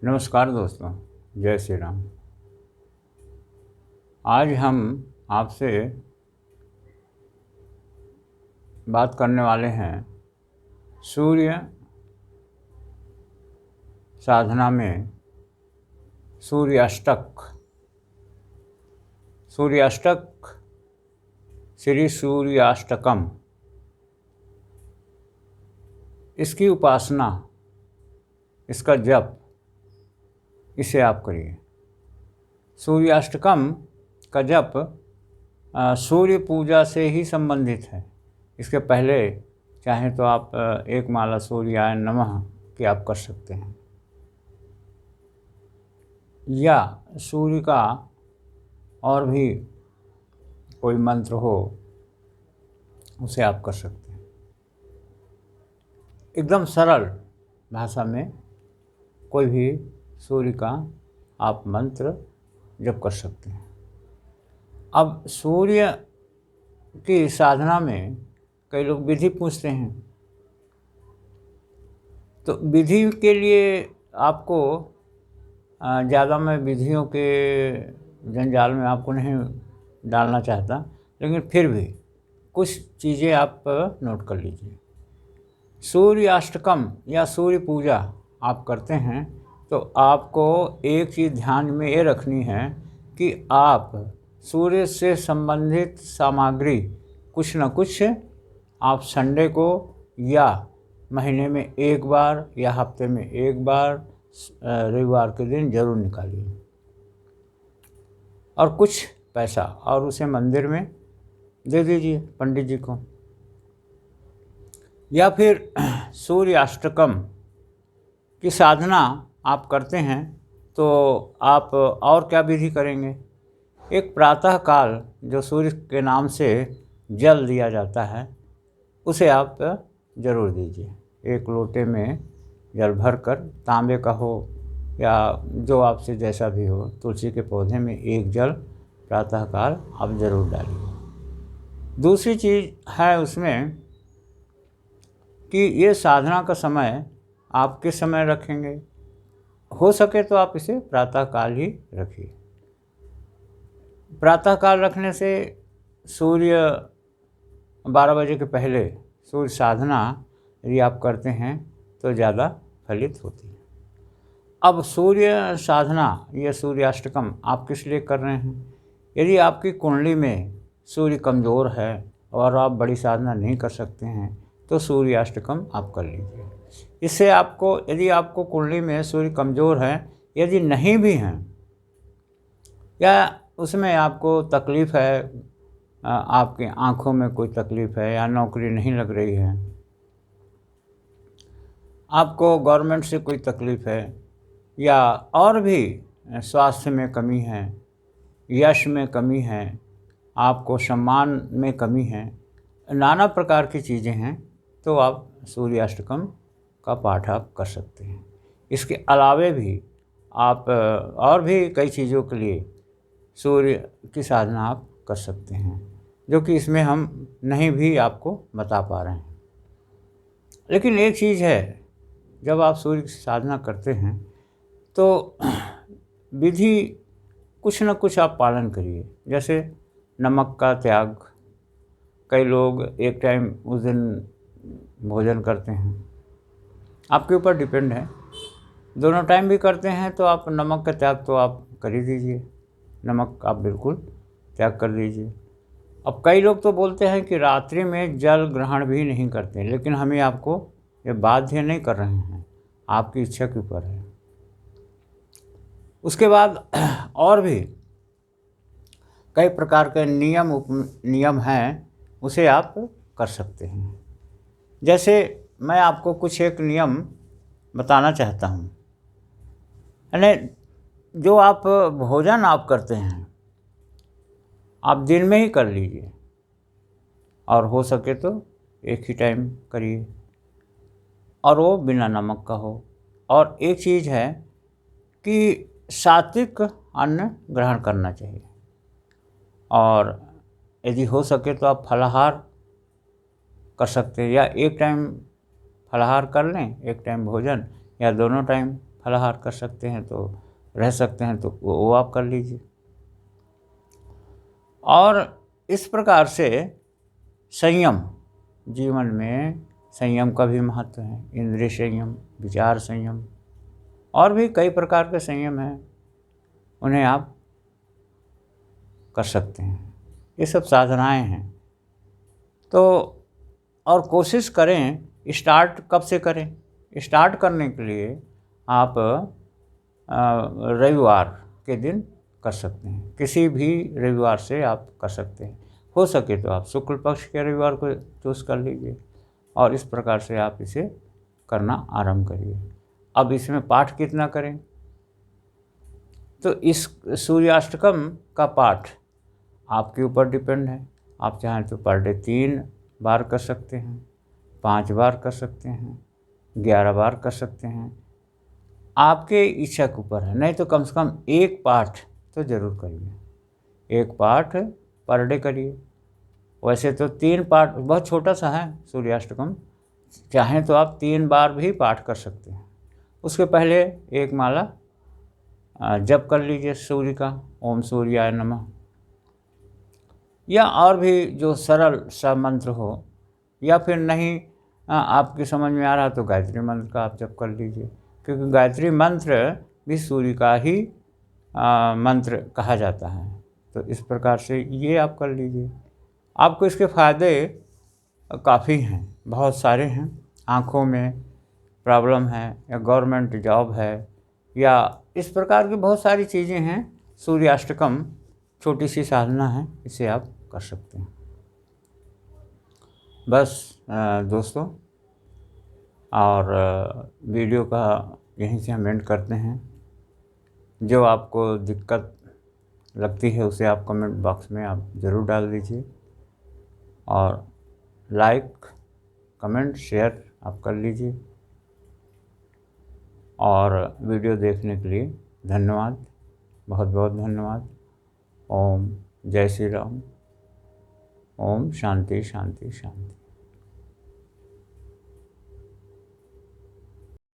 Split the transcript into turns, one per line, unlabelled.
नमस्कार दोस्तों, जय श्री राम। आज हम आपसे बात करने वाले हैं सूर्य साधना में सूर्याष्टक। सूर्याष्टक श्री सूर्याष्टकम, इसकी उपासना, इसका जप, इसे आप करिए। सूर्याष्टकम का जप सूर्य पूजा से ही संबंधित है। इसके पहले चाहें तो आप एक माला सूर्याय नमः की आप कर सकते हैं, या सूर्य का और भी कोई मंत्र हो उसे आप कर सकते हैं। एकदम सरल भाषा में कोई भी सूर्य का आप मंत्र जप कर सकते हैं। अब सूर्य की साधना में कई लोग विधि पूछते हैं, तो विधि के लिए आपको ज़्यादा मैं विधियों के जंजाल में आपको नहीं डालना चाहता, लेकिन फिर भी कुछ चीज़ें आप नोट कर लीजिए। सूर्याष्टकम या सूर्य पूजा आप करते हैं तो आपको एक चीज़ ध्यान में ये रखनी है कि आप सूर्य से संबंधित सामग्री कुछ न कुछ आप संडे को या महीने में एक बार या हफ्ते में एक बार रविवार के दिन जरूर निकालिए, और कुछ पैसा और उसे मंदिर में दे दीजिए पंडित जी को। या फिर सूर्याष्टकम की साधना आप करते हैं तो आप और क्या विधि करेंगे। एक प्रातः काल जो सूर्य के नाम से जल दिया जाता है उसे आप ज़रूर दीजिए। एक लोटे में जल भरकर, तांबे का हो या जो आपसे जैसा भी हो, तुलसी के पौधे में एक जल प्रातःकाल आप ज़रूर डालिए। दूसरी चीज़ है उसमें कि ये साधना का समय आप किस समय रखेंगे। हो सके तो आप इसे प्रातःकाल ही रखिए। प्रातःकाल रखने से सूर्य 12 बजे के पहले सूर्य साधना यदि आप करते हैं तो ज़्यादा फलित होती है। अब सूर्य साधना या सूर्याष्टकम आप किस लिए कर रहे हैं। यदि आपकी कुंडली में सूर्य कमज़ोर है और आप बड़ी साधना नहीं कर सकते हैं तो सूर्याष्टकम आप कर लीजिए। इससे आपको, यदि आपको कुंडली में सूर्य कमज़ोर है, यदि नहीं भी हैं, या उसमें आपको तकलीफ़ है, आपकी आँखों में कोई तकलीफ़ है, या नौकरी नहीं लग रही है, आपको गवर्नमेंट से कोई तकलीफ़ है, या और भी स्वास्थ्य में कमी है, यश में कमी है, आपको सम्मान में कमी है, नाना प्रकार की चीज़ें हैं, तो आप सूर्याष्टकम का पाठ आप कर सकते हैं। इसके अलावे भी आप और भी कई चीज़ों के लिए सूर्य की साधना आप कर सकते हैं, जो कि इसमें हम नहीं भी आपको बता पा रहे हैं। लेकिन एक चीज़ है, जब आप सूर्य की साधना करते हैं तो विधि कुछ न कुछ आप पालन करिए। जैसे नमक का त्याग, कई लोग एक टाइम उस दिन भोजन करते हैं, आपके ऊपर डिपेंड है। दोनों टाइम भी करते हैं तो आप नमक का त्याग तो आप कर ही दीजिए, नमक आप बिल्कुल त्याग कर दीजिए। अब कई लोग तो बोलते हैं कि रात्रि में जल ग्रहण भी नहीं करते, लेकिन हमें आपको ये बाध्य नहीं कर रहे हैं, आपकी इच्छा के ऊपर है। उसके बाद और भी कई प्रकार के नियम हैं, उसे आप कर सकते हैं। जैसे मैं आपको कुछ एक नियम बताना चाहता हूँ। यानी जो आप भोजन आप करते हैं आप दिन में ही कर लीजिए, और हो सके तो एक ही टाइम करिए, और वो बिना नमक का हो। और एक चीज़ है कि सात्विक अन्न ग्रहण करना चाहिए, और यदि हो सके तो आप फलाहार कर सकते हैं, या एक टाइम फलाहार कर लें, एक टाइम भोजन, या दोनों टाइम फलाहार कर सकते हैं तो रह सकते हैं तो वो आप कर लीजिए। और इस प्रकार से संयम, जीवन में संयम का भी महत्व है। इंद्रिय संयम, विचार संयम, और भी कई प्रकार के संयम हैं, उन्हें आप कर सकते हैं। ये सब साधनाएं हैं। तो और कोशिश करें, स्टार्ट कब से करें? स्टार्ट करने के लिए आप रविवार के दिन कर सकते हैं। किसी भी रविवार से आप कर सकते हैं। हो सके तो आप शुक्ल पक्ष के रविवार को चूज कर लीजिए और इस प्रकार से आप इसे करना आरंभ करिए। अब इसमें पाठ कितना करें? तो इस सूर्याष्टकम का पाठ आपके ऊपर डिपेंड है। आप चाहें तो पर डे 3 बार कर सकते हैं, 5 बार कर सकते हैं, 11 बार कर सकते हैं, आपके इच्छा के ऊपर है। नहीं तो कम से कम एक पाठ तो ज़रूर करिए। एक पाठ पर डे करिए। वैसे तो 3 पाठ बहुत छोटा सा है सूर्याष्टकम, चाहें तो आप 3 बार भी पाठ कर सकते हैं। उसके पहले एक माला जप कर लीजिए सूर्य का, ओम सूर्याय नमः, या और भी जो सरल सा मंत्र हो, या फिर नहीं आपकी समझ में आ रहा तो गायत्री मंत्र का आप जप कर लीजिए, क्योंकि गायत्री मंत्र भी सूर्य का ही मंत्र कहा जाता है। तो इस प्रकार से ये आप कर लीजिए। आपको इसके फ़ायदे काफ़ी हैं, बहुत सारे हैं। आँखों में प्रॉब्लम है, या गवर्नमेंट जॉब है, या इस प्रकार की बहुत सारी चीज़ें हैं। सूर्याष्टकम छोटी सी साधना है, इसे आप कर सकते हैं। बस दोस्तों, और वीडियो का यहीं से हम एंड करते हैं। जो आपको दिक्कत लगती है उसे आप कमेंट बॉक्स में आप ज़रूर डाल दीजिए, और लाइक, कमेंट, शेयर आप कर लीजिए। और वीडियो देखने के लिए धन्यवाद, बहुत बहुत धन्यवाद। ओम जय श्री राम। ओम शांति शांति शांति।